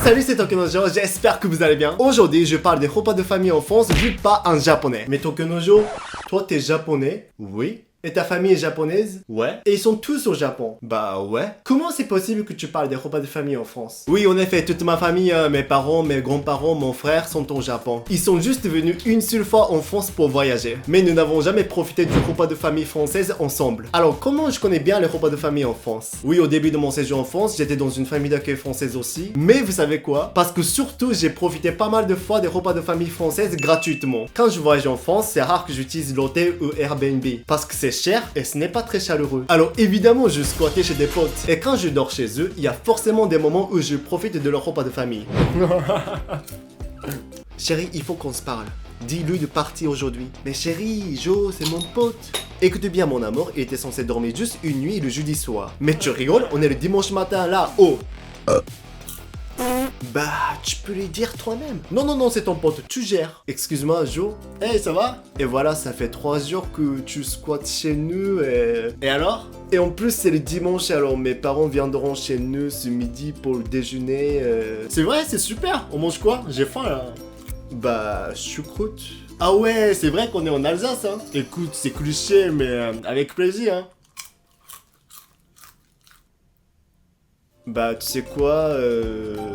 Salut, c'est Tokunojo, j'espère que vous allez bien. Aujourd'hui, je parle des repas de famille en France vus par un japonais. Mais Tokunojo, toi t'es japonais? Oui. Et ta famille est japonaise? Ouais. Et ils sont tous au Japon? Bah ouais. Comment c'est possible que tu parles des repas de famille en France? Oui, en effet, toute ma famille, mes parents, mes grands-parents, mon frère sont au Japon. Ils sont juste venus une seule fois en France pour voyager. Mais nous n'avons jamais profité du repas de famille française ensemble. Alors, comment je connais bien les repas de famille en France? Oui, au début de mon séjour en France, j'étais dans une famille d'accueil française aussi. Mais vous savez quoi? Parce que surtout, j'ai profité pas mal de fois des repas de famille françaises gratuitement. Quand je voyage en France, c'est rare que j'utilise l'hôtel ou Airbnb. Parce que c'est cher et ce n'est pas très chaleureux. Alors évidemment je squattais chez des potes et quand je dors chez eux, il y a forcément des moments où je profite de leur repas de famille. Chérie, il faut qu'on se parle. Dis-lui de partir aujourd'hui. Mais chérie, Joe, c'est mon pote. Écoute bien mon amour, il était censé dormir juste une nuit le jeudi soir. Mais tu rigoles, on est le dimanche matin là, oh. Bah, tu peux lui dire toi-même. Non, c'est ton pote, tu gères. Excuse-moi, Joe. Hey, ça va? Et voilà, ça fait 3 jours que tu squattes chez nous et... Et alors? Et en plus, c'est le dimanche, alors mes parents viendront chez nous ce midi pour le déjeuner. C'est vrai, c'est super. On mange quoi? J'ai faim, là. Bah, choucroute. Ah ouais, c'est vrai qu'on est en Alsace, hein. Écoute, c'est cliché, mais avec plaisir, hein. Bah, tu sais quoi,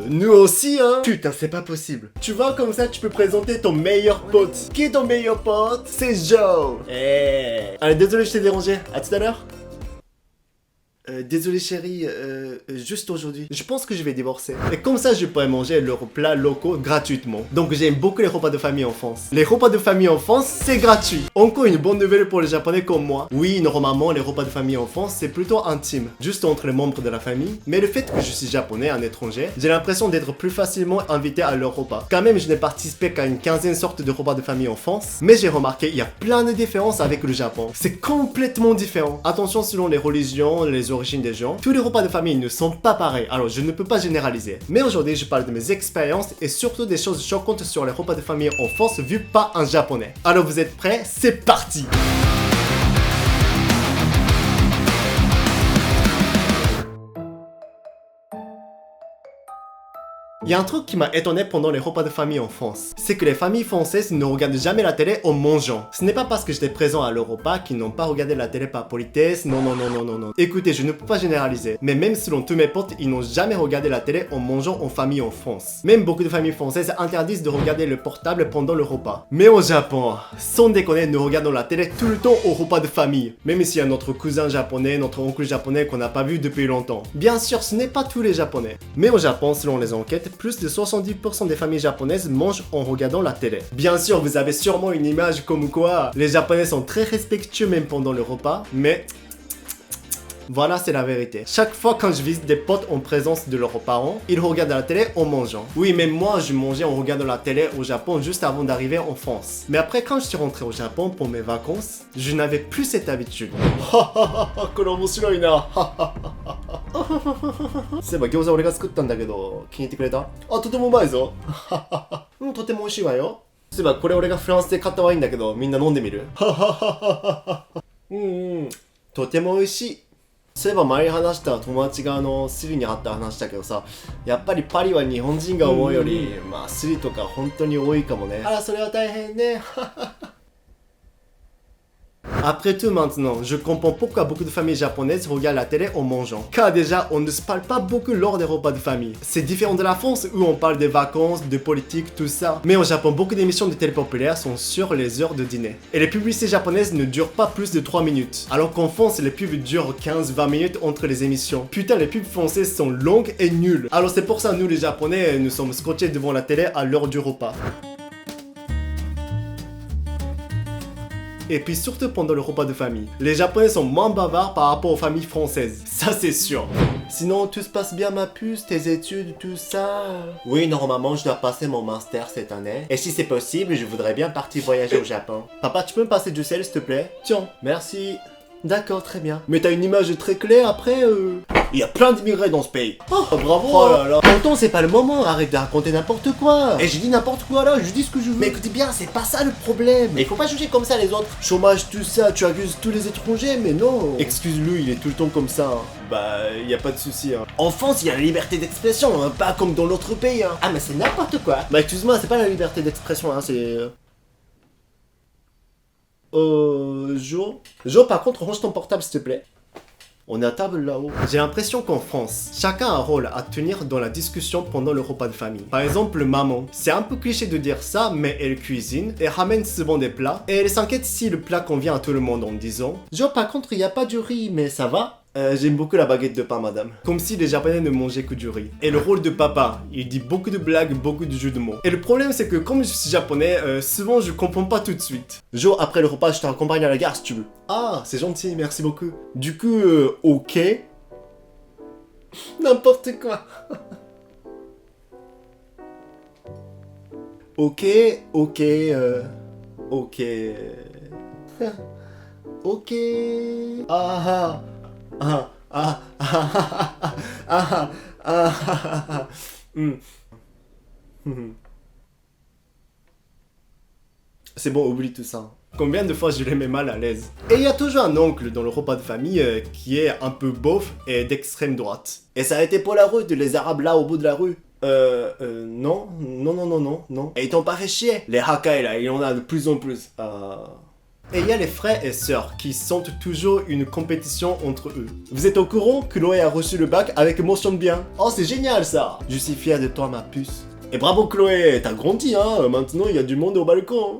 nous aussi, hein. Putain, c'est pas possible. Tu vois, comme ça, tu peux présenter ton meilleur pote. Qui est ton meilleur pote? C'est Joe. Eh. Allez, désolé, je t'ai dérangé. À tout à l'heure. Désolé chérie, juste aujourd'hui. Je pense que je vais divorcer. Et comme ça, je pourrais manger leurs plats locaux gratuitement. Donc j'aime beaucoup les repas de famille en France. Les repas de famille en France, c'est gratuit. Encore une bonne nouvelle pour les Japonais comme moi. Oui, normalement, les repas de famille en France, c'est plutôt intime. Juste entre les membres de la famille. Mais le fait que je suis japonais, un étranger, j'ai l'impression d'être plus facilement invité à leur repas. Quand même, je n'ai participé qu'à une quinzaine sortes de repas de famille en France. Mais j'ai remarqué, il y a plein de différences avec le Japon. C'est complètement différent. Attention selon les religions, les origines des gens, tous les repas de famille ne sont pas pareils, alors je ne peux pas généraliser. Mais aujourd'hui, je parle de mes expériences et surtout des choses choquantes sur les repas de famille en France vus par un japonais. Alors vous êtes prêts? C'est parti! Il y a un truc qui m'a étonné pendant les repas de famille en France. C'est que les familles françaises ne regardent jamais la télé en mangeant. Ce n'est pas parce que j'étais présent à leur repas qu'ils n'ont pas regardé la télé par politesse. Non. Écoutez, je ne peux pas généraliser. Mais même selon tous mes potes, ils n'ont jamais regardé la télé en mangeant en famille en France. Même beaucoup de familles françaises interdisent de regarder le portable pendant le repas. Mais au Japon, sans déconner, nous regardons la télé tout le temps au repas de famille. Même s'il y a notre cousin japonais, notre oncle japonais qu'on n'a pas vu depuis longtemps. Bien sûr, ce n'est pas tous les japonais. Mais au Japon, selon les enquêtes, plus de 70% des familles japonaises mangent en regardant la télé. Bien sûr, vous avez sûrement une image comme quoi les japonais sont très respectueux même pendant le repas, mais... Voilà, c'est la vérité. Chaque fois quand je visite des potes en présence de leurs parents, ils regardent la télé en mangeant. Oui, mais moi, je mangeais en regardant la télé au Japon juste avant d'arriver en France. Mais après, quand je suis rentré au Japon pour mes vacances, je n'avais plus cette habitude. C'est bah, gyoza 俺が作ったんだけど、気に入ってくれた？あ、とてもうまいぞ。うん、とても美味しいわよ。そういえばこれ俺がフランスで買ったワインだけど、みんな飲んでみる？とても美味しい。そういえば前に話した友達がスリにあった話だけどさ、やっぱりパリは日本人が思うより、まあスリとか本当に多いかもね。あら、それは大変ね。Après tout maintenant, je comprends pourquoi beaucoup de familles japonaises regardent la télé en mangeant. Car déjà, on ne se parle pas beaucoup lors des repas de famille. C'est différent de la France où on parle des vacances, de politique, tout ça. Mais au Japon, beaucoup d'émissions de télé populaires sont sur les heures de dîner. Et les publicités japonaises ne durent pas plus de 3 minutes. Alors qu'en France, les pubs durent 15-20 minutes entre les émissions. Putain, les pubs françaises sont longues et nulles. Alors c'est pour ça, nous les Japonais, nous sommes scotchés devant la télé à l'heure du repas. Et puis surtout pendant le repas de famille. Les Japonais sont moins bavards par rapport aux familles françaises. Ça c'est sûr. Sinon, tout se passe bien ma puce, tes études, tout ça? Oui, normalement, je dois passer mon master cette année. Et si c'est possible, je voudrais bien partir voyager au Japon. Papa, tu peux me passer du sel, s'il te plaît? Tiens, merci. D'accord, très bien. Mais t'as une image très claire après Il y a plein d'immigrés dans ce pays. Oh, bravo. Oh là là. Pourtant, c'est pas le moment. Arrête de raconter n'importe quoi. Et j'ai dit n'importe quoi là, je dis ce que je veux. Mais écoutez bien, c'est pas ça le problème. Mais il faut pas juger comme ça les autres. Chômage, tout ça, tu accuses tous les étrangers, mais non. Excuse-le, il est tout le temps comme ça. Hein. Bah, y a pas de souci. Hein. En France, il y a la liberté d'expression, hein, pas comme dans l'autre pays. Hein. Ah, mais c'est n'importe quoi. Bah, excuse-moi, c'est pas la liberté d'expression, hein, c'est. Jo, par contre, range ton portable s'il te plaît. On est à table là-haut. J'ai l'impression qu'en France, chacun a un rôle à tenir dans la discussion pendant le repas de famille. Par exemple, maman. C'est un peu cliché de dire ça, mais elle cuisine, elle ramène souvent des plats, et elle s'inquiète si le plat convient à tout le monde en disant « Jo, par contre, il n'y a pas du riz, mais ça va ?» J'aime beaucoup la baguette de pain, madame. Comme si les Japonais ne mangeaient que du riz. Et le rôle de papa, il dit beaucoup de blagues, beaucoup de jeux de mots. Et le problème, c'est que comme je suis japonais, souvent je comprends pas tout de suite. Jo, après le repas, je t'accompagne à la gare si tu veux. Ah, c'est gentil, merci beaucoup. Du coup, ok. N'importe quoi. Ok. Ok. Ok. Ah. C'est bon, oublie tout ça. Combien de fois je les mets mal à l'aise. Et il y a toujours un oncle dans le repas de famille qui est un peu beauf et d'extrême droite. Et ça a été pour la rue, les arabes là au bout de la rue. Non. Et ils t'ont pas fait chier. Les Hakai là, il y en a de plus en plus. Et il y a les frères et sœurs qui sentent toujours une compétition entre eux. Vous êtes au courant que Chloé a reçu le bac avec mention bien? Oh, c'est génial ça! Je suis fier de toi, ma puce. Et bravo Chloé, t'as grandi hein, maintenant il y a du monde au balcon.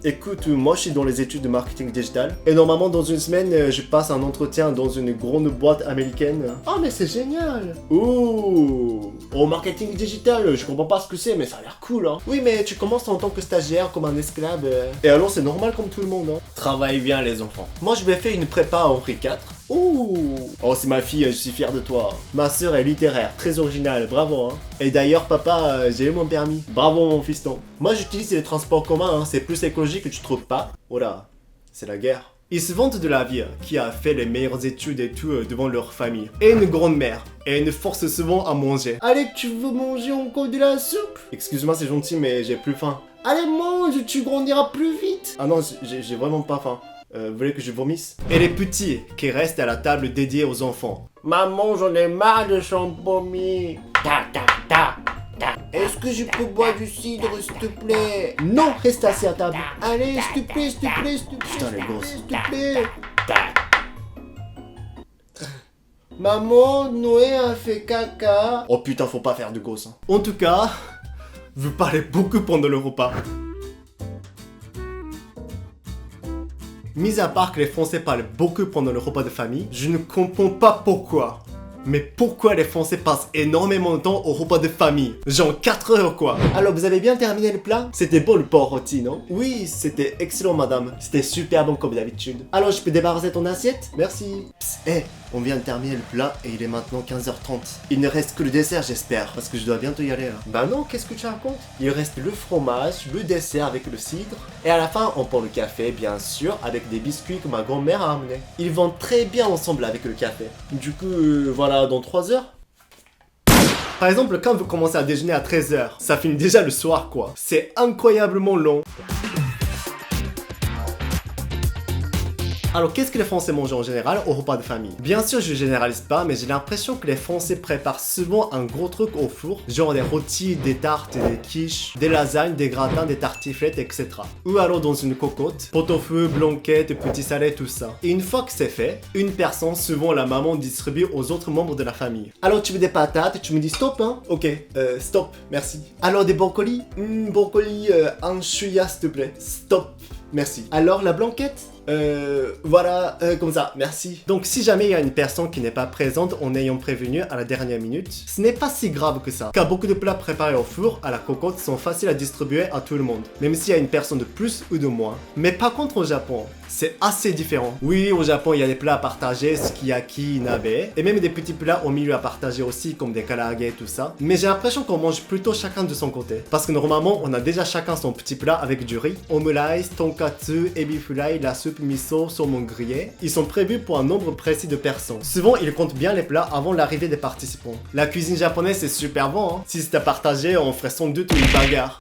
Écoute, moi je suis dans les études de marketing digital. Et normalement dans une semaine, je passe un entretien dans une grande boîte américaine. Oh mais c'est génial. Ouh. Au marketing digital, je comprends pas ce que c'est, mais ça a l'air cool hein. Oui mais tu commences en tant que stagiaire, comme un esclave. Et alors c'est normal comme tout le monde hein. Travaille bien les enfants. Moi je vais faire une prépa à Henri IV. Ouh. Oh c'est ma fille, je suis fier de toi. Ma sœur est littéraire, très originale, bravo hein. Et d'ailleurs papa, j'ai eu mon permis. Bravo mon fiston. Moi j'utilise les transports communs, hein. C'est plus écologique que tu trouves pas. Oh là, c'est la guerre. Ils se vantent de la vie, qui a fait les meilleures études et tout devant leur famille. Et une grand-mère. Et une force souvent à manger. Allez, tu veux manger encore de la soupe? Excuse-moi, c'est gentil, mais j'ai plus faim. Allez, mange, tu grandiras plus vite. Ah non, j'ai vraiment pas faim. Vous voulez que je vomisse? Et les petits qui restent à la table dédiée aux enfants. Maman, j'en ai marre de champomis. Est-ce que je peux boire du cidre, s'il te plaît? Non, reste assis à table. Allez, s'il te plaît. Putain, les gosses. S'il te plaît. Maman, Noé a fait caca. Oh putain, faut pas faire de gosse. Hein. En tout cas, vous parlez beaucoup pendant le repas. Mis à part que les Français parlent beaucoup pendant le repas de famille, je ne comprends pas pourquoi. Mais pourquoi les Français passent énormément de temps au repas de famille? Genre 4 heures quoi. Alors vous avez bien terminé le plat? C'était beau le porc rôti, non? Oui, c'était excellent madame. C'était super bon comme d'habitude. Alors je peux débarrasser ton assiette? Merci. Psst, on vient de terminer le plat et il est maintenant 15h30. Il ne reste que le dessert j'espère, parce que je dois bientôt y aller là. Bah non, qu'est-ce que tu racontes? Il reste le fromage, le dessert avec le cidre, et à la fin on prend le café bien sûr, avec des biscuits que ma grand-mère a amenés. Ils vont très bien ensemble avec le café. Du coup, voilà, dans 3 heures. Par exemple, quand vous commencez à déjeuner à 13h, ça finit déjà le soir quoi. C'est incroyablement long. Alors qu'est-ce que les Français mangent en général au repas de famille? Bien sûr je généralise pas, mais j'ai l'impression que les Français préparent souvent un gros truc au four, genre des rôtis, des tartes, des quiches, des lasagnes, des gratins, des tartiflettes, etc. Ou alors dans une cocotte, pot-au-feu, blanquette, petits salés, tout ça. Et une fois que c'est fait, une personne, souvent la maman, distribue aux autres membres de la famille. Alors tu veux des patates, tu me dis stop hein? Ok, stop, merci. Alors des brocolis? Brocolis, un chouïa s'il te plaît. Stop, merci. Alors la blanquette? Voilà, comme ça, merci. Donc si jamais il y a une personne qui n'est pas présente en ayant prévenu à la dernière minute, ce n'est pas si grave que ça, car beaucoup de plats préparés au four à la cocotte sont faciles à distribuer à tout le monde, même s'il y a une personne de plus ou de moins. Mais par contre au Japon, c'est assez différent. Oui, au Japon, il y a des plats à partager, sukiyaki, nabe, et même des petits plats au milieu à partager aussi, comme des karaage et tout ça. Mais j'ai l'impression qu'on mange plutôt chacun de son côté. Parce que normalement, on a déjà chacun son petit plat avec du riz, omurice, tonkatsu, ebi fry, la soupe, soupe miso saumon grillé. Ils sont prévus pour un nombre précis de personnes. Souvent, ils comptent bien les plats avant l'arrivée des participants. La cuisine japonaise, c'est super bon, hein. Si c'était à partager, on ferait sans doute une bagarre.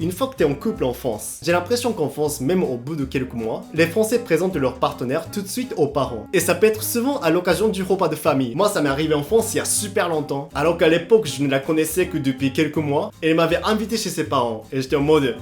Une fois que t'es en couple en France, j'ai l'impression qu'en France, même au bout de quelques mois, les Français présentent leur partenaire tout de suite aux parents. Et ça peut être souvent à l'occasion du repas de famille. Moi, ça m'est arrivé en France il y a super longtemps, alors qu'à l'époque, je ne la connaissais que depuis quelques mois, et elle m'avait invité chez ses parents. Et j'étais en mode...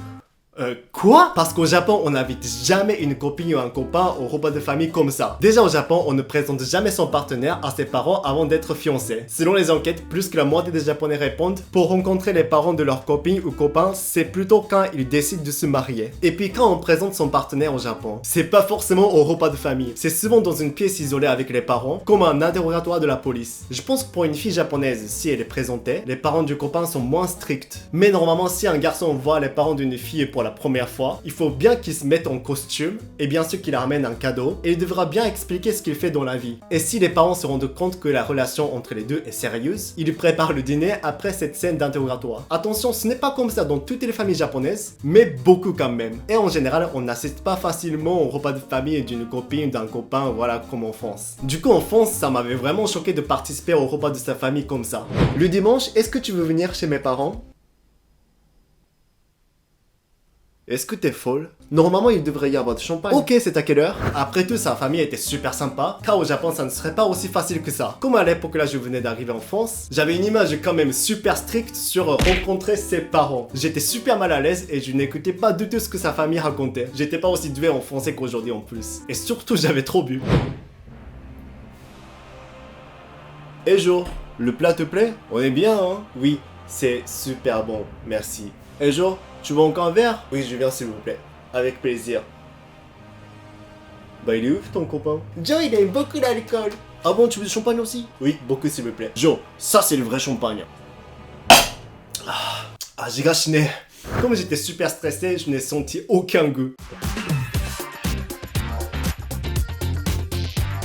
Quoi? Parce qu'au Japon, on n'invite jamais une copine ou un copain au repas de famille comme ça. Déjà au Japon, on ne présente jamais son partenaire à ses parents avant d'être fiancé. Selon les enquêtes, plus que la moitié des Japonais répondent, pour rencontrer les parents de leur copine ou copain, c'est plutôt quand ils décident de se marier. Et puis quand on présente son partenaire au Japon, c'est pas forcément au repas de famille, c'est souvent dans une pièce isolée avec les parents, comme un interrogatoire de la police. Je pense que pour une fille japonaise, si elle est présentée, les parents du copain sont moins stricts. Mais normalement, si un garçon voit les parents d'une fille pour la première fois, il faut bien qu'il se mette en costume et bien sûr qu'il ramène un cadeau et il devra bien expliquer ce qu'il fait dans la vie. Et si les parents se rendent compte que la relation entre les deux est sérieuse, ils préparent le dîner après cette scène d'interrogatoire. Attention, ce n'est pas comme ça dans toutes les familles japonaises, mais beaucoup quand même. Et en général, on n'assiste pas facilement au repas de famille d'une copine, d'un copain, voilà, comme en France. Du coup, en France, ça m'avait vraiment choqué de participer au repas de sa famille comme ça. Le dimanche, est-ce que tu veux venir chez mes parents ? Est-ce que t'es folle? Normalement, il devrait y avoir du champagne. Ok, c'est à quelle heure? Après tout, sa famille était super sympa, car au Japon, ça ne serait pas aussi facile que ça. Comme à l'époque là, je venais d'arriver en France, j'avais une image quand même super stricte sur rencontrer ses parents. J'étais super mal à l'aise et je n'écoutais pas du tout ce que sa famille racontait. J'étais pas aussi doué en français qu'aujourd'hui en plus. Et surtout, j'avais trop bu. Et Jo, le plat te plaît? On est bien, hein? Oui, c'est super bon, merci. Et Jo, tu veux encore un verre? Oui, je viens s'il vous plaît. Avec plaisir. Bah il est ouf ton copain. Joe, il aime beaucoup l'alcool. Ah bon, tu veux du champagne aussi? Oui, beaucoup s'il vous plaît. Joe, ça c'est le vrai champagne. Ah, j'ai gâchiné. Comme j'étais super stressé, je n'ai senti aucun goût.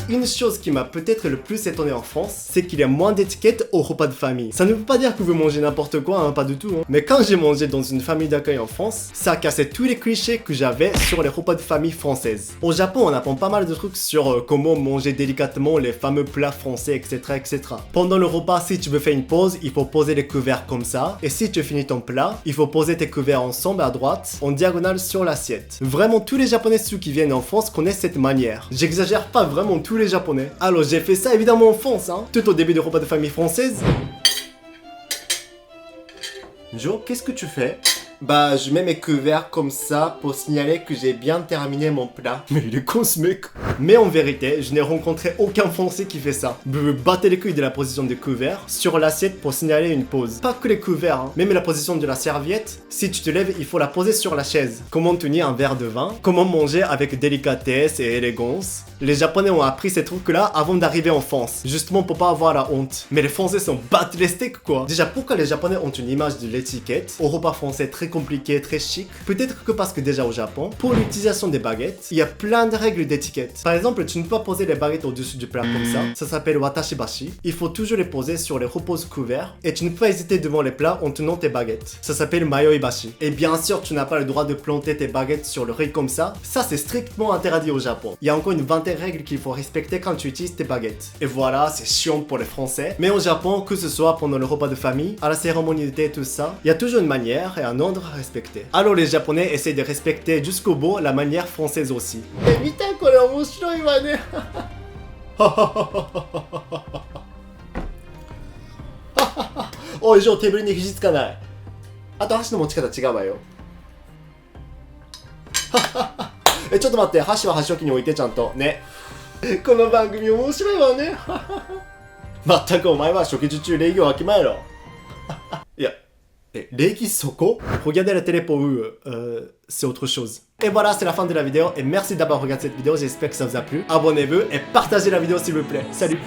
Une chose qui m'a peut-être le plus étonné en France, c'est qu'il y a moins d'étiquettes au repas de famille. Ça ne veut pas dire que vous mangez n'importe quoi, hein, pas du tout. Hein. Mais quand j'ai mangé dans une famille d'accueil en France, ça a cassé tous les clichés que j'avais sur les repas de famille françaises. Au Japon, on apprend pas mal de trucs sur comment manger délicatement les fameux plats français, etc., etc. Pendant le repas, si tu veux faire une pause, il faut poser les couverts comme ça. Et si tu finis ton plat, il faut poser tes couverts ensemble à droite, en diagonale sur l'assiette. Vraiment, tous les Japonais ceux qui viennent en France connaissent cette manière. J'exagère pas, vraiment tous les Japonais. Alors j'ai fait ça évidemment en France, hein, tout au début du repas de famille française. Jo, qu'est-ce que tu fais? Bah, je mets mes couverts comme ça pour signaler que j'ai bien terminé mon plat. Mais il est con ce mec. Mais en vérité, je n'ai rencontré aucun Français qui fait ça. Vous me battez les couilles de la position des couverts sur l'assiette pour signaler une pause. Pas que les couverts, hein. Même la position de la serviette. Si tu te lèves, il faut la poser sur la chaise. Comment tenir un verre de vin. Comment manger avec délicatesse et élégance. Les Japonais ont appris ces trucs-là avant d'arriver en France. Justement pour pas avoir la honte. Mais les Français sont battent les steaks quoi. Déjà, pourquoi les Japonais ont une image de l'étiquette au repas français très compliqué, très chic? Peut-être que parce que déjà au Japon, pour l'utilisation des baguettes, il y a plein de règles d'étiquette. Par exemple, tu ne peux pas poser les baguettes au-dessus du plat comme ça. Ça s'appelle watashibashi. Il faut toujours les poser sur les repose couverts. Et tu ne peux pas hésiter devant les plats en tenant tes baguettes. Ça s'appelle mayoibashi. Et bien sûr, tu n'as pas le droit de planter tes baguettes sur le riz comme ça. Ça, c'est strictement interdit au Japon. Il y a encore une vingtaine de règles qu'il faut respecter quand tu utilises tes baguettes. Et voilà, c'est chiant pour les Français. Mais au Japon, que ce soit pendant le repas de famille, à la cérémonie de thé et tout ça, il y a toujours une manière et un ordre à respecter. Alors les Japonais essaient de respecter jusqu'au bout la manière française aussi. Et vite, kore omoshiroi wa ne. おい、ジョー、テーブルに肘つかない。あと箸の持ち方違うわよ。え、ちょっと待って、箸は箸置きに置いてちゃんと。ね。この番組面白いわね。まったくお前は食事中礼儀をわきまえろ。いや、礼儀そこ? Regarder la télé pour eux, c'est autre chose. Et voilà, c'est la fin de la vidéo et merci d'avoir regardé cette vidéo, j'espère que ça vous a plu. Abonnez-vous et partagez la vidéo s'il vous plaît. Salut!